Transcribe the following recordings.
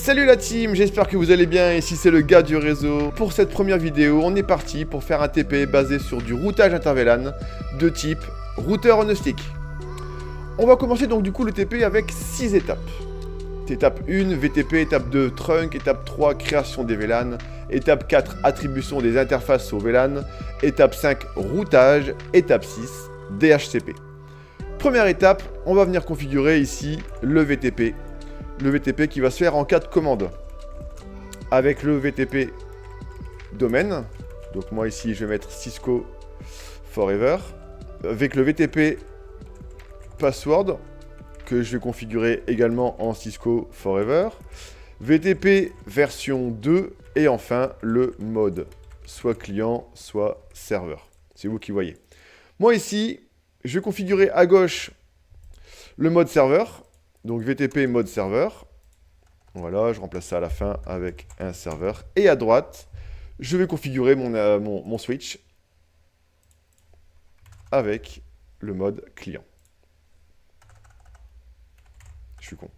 Salut la team, j'espère que vous allez bien, ici c'est le gars du réseau. Pour cette première vidéo, on est parti pour faire un TP basé sur du routage inter-VLAN de type routeur on a stick. On va commencer donc du coup le TP avec 6 étapes. Étape 1, VTP, étape 2, trunk, étape 3, création des VLAN, étape 4, attribution des interfaces au VLAN, étape 5, routage, étape 6, DHCP. Première étape, on va venir configurer ici le VTP. Le VTP qui va se faire en 4 commandes. Avec le VTP domaine. Donc moi ici je vais mettre Cisco Forever. Avec le VTP password que je vais configurer également en Cisco Forever. VTP version 2 et enfin le mode. Soit client, soit serveur. C'est vous qui voyez. Moi ici, je vais configurer à gauche le mode serveur. Donc VTP mode serveur. Voilà, je remplace ça à la fin avec un serveur. Et à droite, je vais configurer mon switch avec le mode client. Je suis con.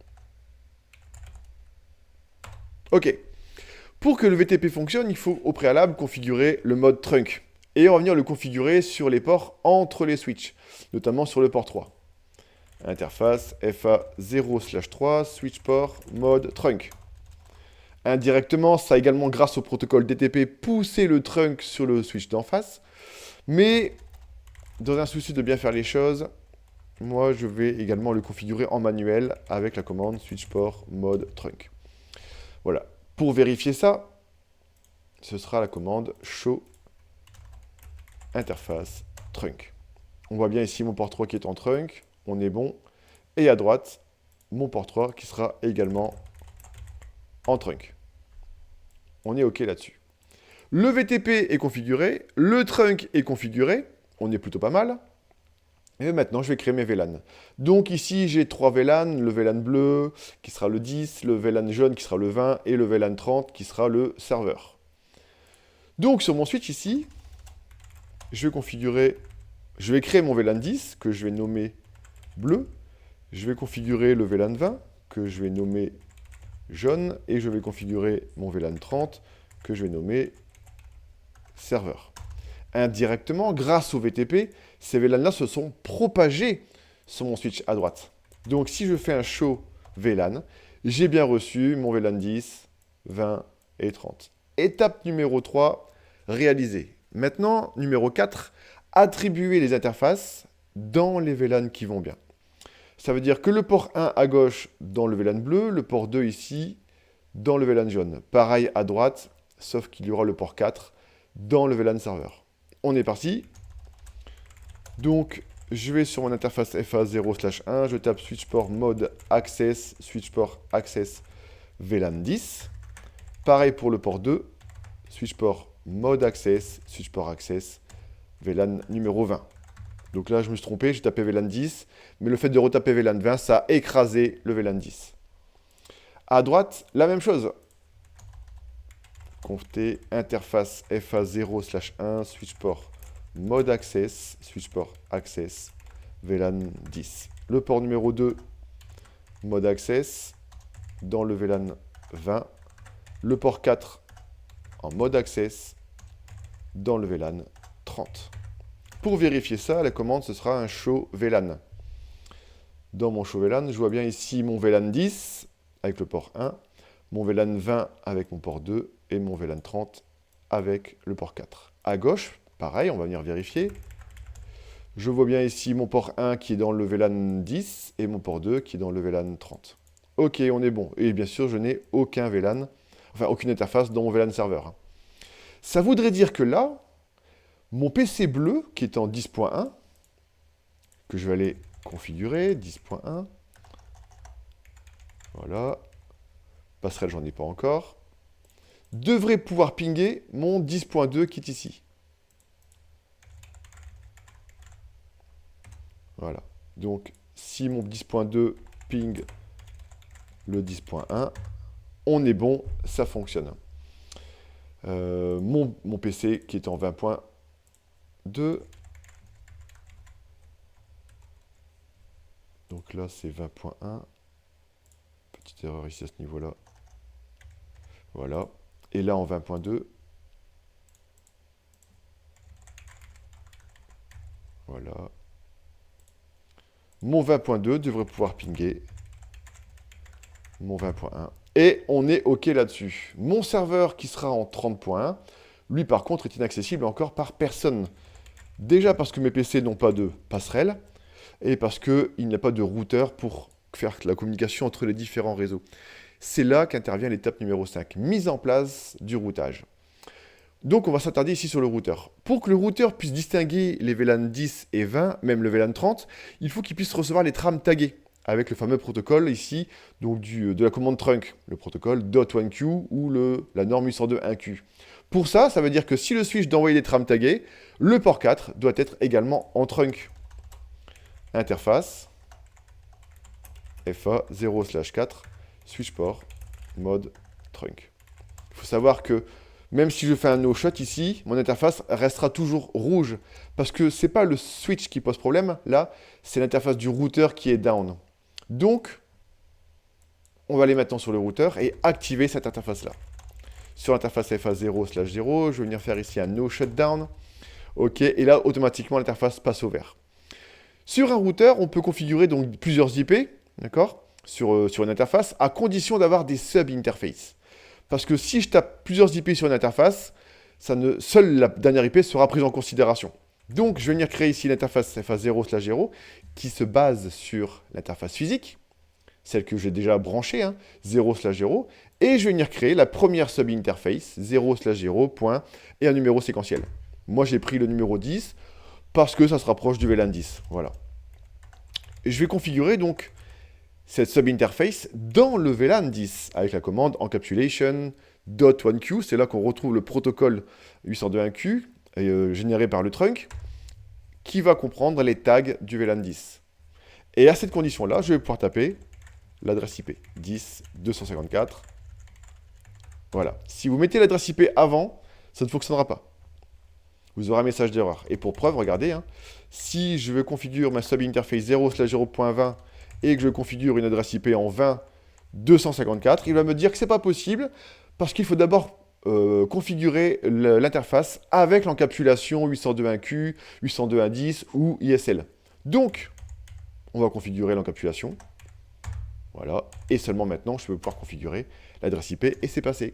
Ok. Pour que le VTP fonctionne, il faut au préalable configurer le mode trunk. Et on va venir le configurer sur les ports entre les switches, notamment sur le port 3. Interface FA0/3, switch port, mode trunk. Indirectement, ça a également, grâce au protocole DTP, poussé le trunk sur le switch d'en face. Mais, dans un souci de bien faire les choses, moi, je vais également le configurer en manuel avec la commande switch port mode trunk. Voilà. Pour vérifier ça, ce sera la commande show interface trunk. On voit bien ici mon port 3 qui est en trunk. On est bon. Et à droite, mon port 3 qui sera également en trunk. On est OK là-dessus. Le VTP est configuré, le trunk est configuré, on est plutôt pas mal. Et maintenant, je vais créer mes VLAN. Donc ici, j'ai 3 VLAN, le VLAN bleu qui sera le 10, le VLAN jaune qui sera le 20 et le VLAN 30 qui sera le serveur. Donc sur mon switch ici, je vais créer mon VLAN 10 que je vais nommer bleu. Je vais configurer le VLAN 20 que je vais nommer jaune et je vais configurer mon VLAN 30 que je vais nommer serveur. Indirectement, grâce au VTP, ces VLAN-là se sont propagés sur mon switch à droite. Donc si je fais un show VLAN, j'ai bien reçu mon VLAN 10, 20 et 30. Étape numéro 3, réalisée. Maintenant, numéro 4, attribuer les interfaces dans les VLAN qui vont bien. Ça veut dire que le port 1 à gauche dans le VLAN bleu, le port 2 ici dans le VLAN jaune. Pareil à droite, sauf qu'il y aura le port 4 dans le VLAN serveur. On est parti. Donc, je vais sur mon interface FA0/1, je tape switch port mode access, switch port access VLAN 10. Pareil pour le port 2, switch port mode access, switch port access VLAN numéro 20. Donc là, je me suis trompé, j'ai tapé VLAN 10, mais le fait de retaper VLAN 20, ça a écrasé le VLAN 10. À droite, la même chose. Conft interface FA0/1, switch port mode access, switch port access, VLAN 10. Le port numéro 2, mode access, dans le VLAN 20. Le port 4 en mode access, dans le VLAN 30. Pour vérifier ça, la commande, ce sera un show VLAN. Dans mon show VLAN, je vois bien ici mon VLAN 10 avec le port 1, mon VLAN 20 avec mon port 2 et mon VLAN 30 avec le port 4. À gauche, pareil, on va venir vérifier. Je vois bien ici mon port 1 qui est dans le VLAN 10 et mon port 2 qui est dans le VLAN 30. Ok, on est bon. Et bien sûr, je n'ai aucun VLAN, enfin aucune interface dans mon VLAN serveur. Ça voudrait dire que là, mon PC bleu qui est en 10.1, que je vais aller configurer, 10.1. Voilà. Passerelle, j'en ai pas encore. Devrait pouvoir pinguer mon 10.2 qui est ici. Voilà. Donc, si mon 10.2 ping le 10.1, on est bon, ça fonctionne. Mon PC qui est en 20.2. Donc là, c'est 20.1. Petite erreur ici à ce niveau-là. Voilà. Et là, en 20.2. Voilà. Mon 20.2 devrait pouvoir pinguer mon 20.1. Et on est OK là-dessus. Mon serveur qui sera en 30.1, lui par contre est inaccessible encore par personne. Déjà parce que mes PC n'ont pas de passerelle et parce qu'il n'y a pas de routeur pour faire la communication entre les différents réseaux. C'est là qu'intervient l'étape numéro 5, mise en place du routage. Donc on va s'attarder ici sur le routeur. Pour que le routeur puisse distinguer les VLAN 10 et 20, même le VLAN 30, il faut qu'il puisse recevoir les trames taguées avec le fameux protocole ici, donc de la commande trunk, le protocole .1q ou la norme 802.1q. Pour ça, ça veut dire que si le switch d'envoyer des trames taguées, le port 4 doit être également en trunk. Interface, FA 0/4, switch port, mode trunk. Il faut savoir que même si je fais un no-shot ici, mon interface restera toujours rouge. Parce que ce n'est pas le switch qui pose problème, là, c'est l'interface du routeur qui est down. Donc, on va aller maintenant sur le routeur et activer cette interface-là. Sur l'interface FA 0/0, je vais venir faire ici un no-shutdown. OK, et là, automatiquement, l'interface passe au vert. Sur un routeur, on peut configurer donc plusieurs IP, d'accord, sur une interface, à condition d'avoir des sub-interfaces. Parce que si je tape plusieurs IP sur une interface, seule la dernière IP sera prise en considération. Donc, je vais venir créer ici l'interface FA 0/0 qui se base sur l'interface physique, celle que j'ai déjà branchée, 0/0, et je vais venir créer la première sub-interface 0/0 point et un numéro séquentiel. Moi, j'ai pris le numéro 10 parce que ça se rapproche du VLAN 10. Voilà. Et je vais configurer donc cette sub-interface dans le VLAN 10 avec la commande encapsulation.1q. C'est là qu'on retrouve le protocole 802.1q généré par le trunk qui va comprendre les tags du VLAN 10. Et à cette condition-là, je vais pouvoir taper l'adresse IP 10.254. Voilà. Si vous mettez l'adresse IP avant, ça ne fonctionnera pas. Vous aurez un message d'erreur. Et pour preuve, regardez, si je veux configurer ma sub-interface 0/0.20 et que je configure une adresse IP en 20.254, il va me dire que ce n'est pas possible parce qu'il faut d'abord configurer l'interface avec l'encapsulation 802.1q, 802.1.10 ou ISL. Donc, on va configurer l'encapsulation. Voilà. Et seulement maintenant, je peux pouvoir configurer l'adresse IP et c'est passé.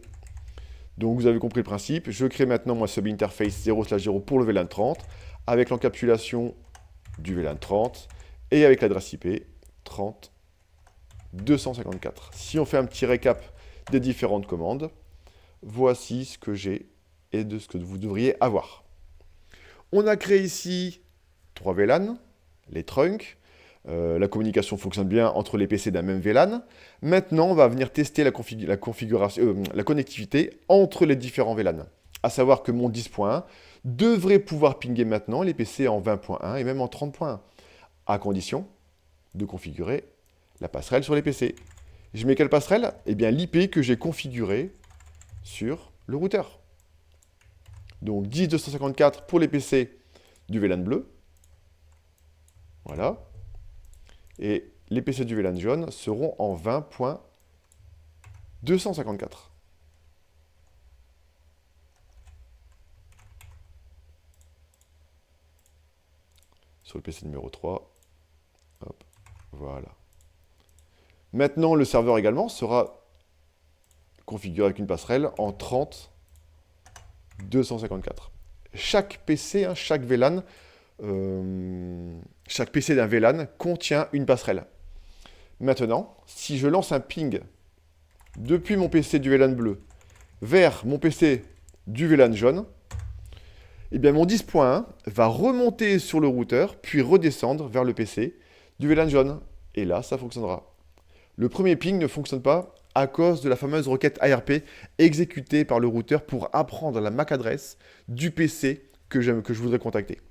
Donc, vous avez compris le principe. Je crée maintenant ma sub-interface 0/0 pour le VLAN 30 avec l'encapsulation du VLAN 30 et avec l'adresse IP 30.254. Si on fait un petit récap des différentes commandes, voici ce que j'ai et de ce que vous devriez avoir. On a créé ici 3 VLAN, les trunks. La communication fonctionne bien entre les PC d'un même VLAN. Maintenant, on va venir tester la connectivité entre les différents VLAN. À savoir que mon 10.1 devrait pouvoir pinguer maintenant les PC en 20.1 et même en 30.1, à condition de configurer la passerelle sur les PC. Je mets quelle passerelle? Eh bien, l'IP que j'ai configurée sur le routeur. Donc 10.254 pour les PC du VLAN bleu. Voilà. Et les PC du VLAN jaune seront en 20.254. Sur le PC numéro 3. Hop, voilà. Maintenant, le serveur également sera configuré avec une passerelle en 30.254. Chaque PC, chaque VLAN, chaque PC d'un VLAN contient une passerelle. Maintenant, si je lance un ping depuis mon PC du VLAN bleu vers mon PC du VLAN jaune, eh bien mon 10.1 va remonter sur le routeur, puis redescendre vers le PC du VLAN jaune. Et là, ça fonctionnera. Le premier ping ne fonctionne pas à cause de la fameuse requête ARP exécutée par le routeur pour apprendre la MAC adresse du PC que je voudrais contacter.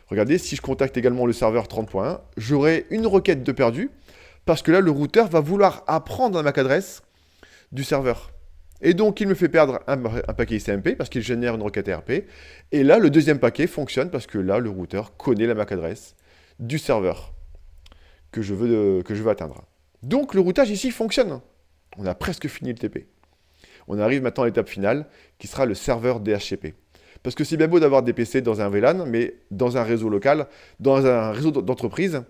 Regardez, si je contacte également le serveur 30.1, j'aurai une requête de perdu parce que là, le routeur va vouloir apprendre la MAC adresse du serveur. Et donc, il me fait perdre un paquet ICMP parce qu'il génère une requête ARP. Et là, le deuxième paquet fonctionne parce que là, le routeur connaît la MAC adresse du serveur que je veux atteindre. Donc, le routage ici fonctionne. On a presque fini le TP. On arrive maintenant à l'étape finale, qui sera le serveur DHCP. Parce que c'est bien beau d'avoir des PC dans un VLAN, mais dans un réseau local, dans un réseau d'entreprise,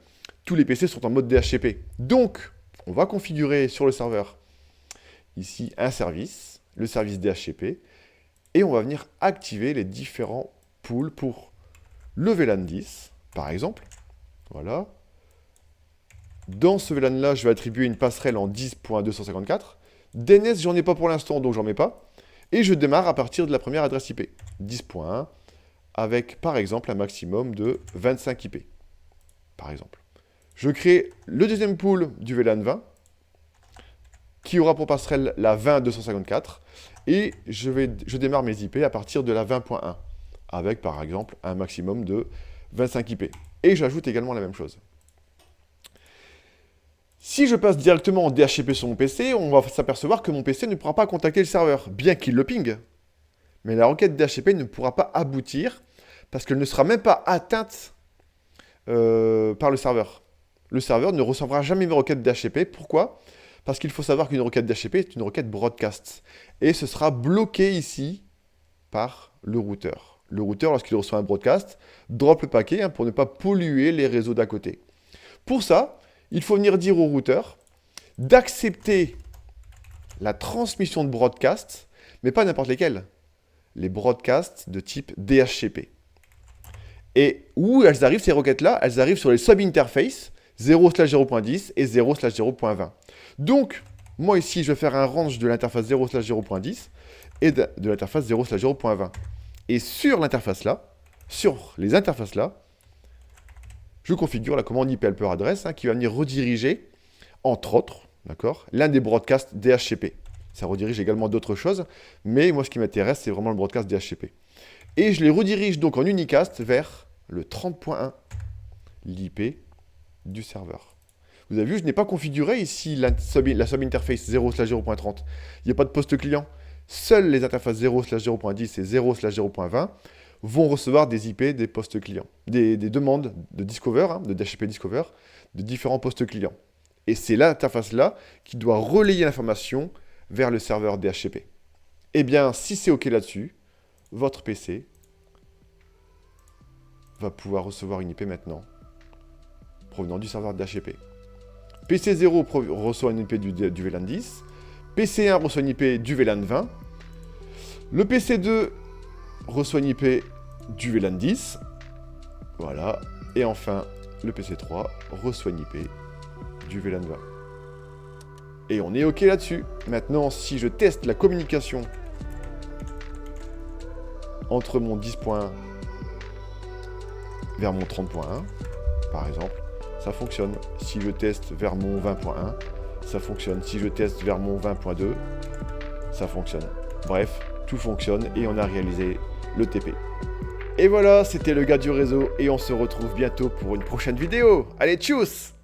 tous les PC sont en mode DHCP. Donc, on va configurer sur le serveur, ici, un service, le service DHCP, et on va venir activer les différents pools pour le VLAN 10, par exemple. Voilà. Dans ce VLAN-là, je vais attribuer une passerelle en 10.254. DNS, j'en ai pas pour l'instant, donc j'en mets pas. Et je démarre à partir de la première adresse IP, 10.1, avec par exemple un maximum de 25 IP, par exemple. Je crée le deuxième pool du VLAN 20, qui aura pour passerelle la 20.254, et je démarre mes IP à partir de la 20.1, avec par exemple un maximum de 25 IP. Et j'ajoute également la même chose. Si je passe directement en DHCP sur mon PC, on va s'apercevoir que mon PC ne pourra pas contacter le serveur, bien qu'il le ping. Mais la requête DHCP ne pourra pas aboutir, parce qu'elle ne sera même pas atteinte par le serveur. Le serveur ne recevra jamais une requête DHCP. Pourquoi ? Parce qu'il faut savoir qu'une requête DHCP est une requête broadcast. Et ce sera bloqué ici par le routeur. Le routeur, lorsqu'il reçoit un broadcast, drop le paquet pour ne pas polluer les réseaux d'à côté. Pour ça, il faut venir dire au routeur d'accepter la transmission de broadcast, mais pas n'importe lesquels. Les broadcasts de type DHCP. Et où elles arrivent, ces requêtes-là? Elles arrivent sur les sub-interfaces 0/0.10 et 0/0.20. Donc, moi ici, je vais faire un range de l'interface 0/0.10 et de l'interface 0/0.20. Et sur l'interface-là, sur les interfaces-là, je configure la commande IP helper address qui va venir rediriger, entre autres, d'accord, l'un des broadcasts DHCP. Ça redirige également d'autres choses, mais moi, ce qui m'intéresse, c'est vraiment le broadcast DHCP. Et je les redirige donc en unicast vers le 30.1, l'IP du serveur. Vous avez vu, je n'ai pas configuré ici la sub-interface 0/0.30. Il n'y a pas de poste client. Seules les interfaces 0/0.10 et 0/0.20 vont recevoir des IP des postes clients, des demandes de Discover, de DHCP Discover, de différents postes clients. Et c'est l'interface-là qui doit relayer l'information vers le serveur DHCP. Eh bien, si c'est OK là-dessus, votre PC va pouvoir recevoir une IP maintenant, provenant du serveur DHCP. PC0 reçoit une IP du VLAN 10, PC1 reçoit une IP du VLAN 20, le PC2 reçoit une IP du VLAN 10, voilà, et enfin, le PC3 reçoit une IP du VLAN 20. Et on est OK là-dessus. Maintenant, si je teste la communication entre mon 10.1 vers mon 30.1, par exemple, ça fonctionne. Si je teste vers mon 20.1, ça fonctionne. Si je teste vers mon 20.2, ça fonctionne. Bref, tout fonctionne et on a réalisé le TP. Et voilà, c'était le gars du réseau et on se retrouve bientôt pour une prochaine vidéo. Allez, tchuss!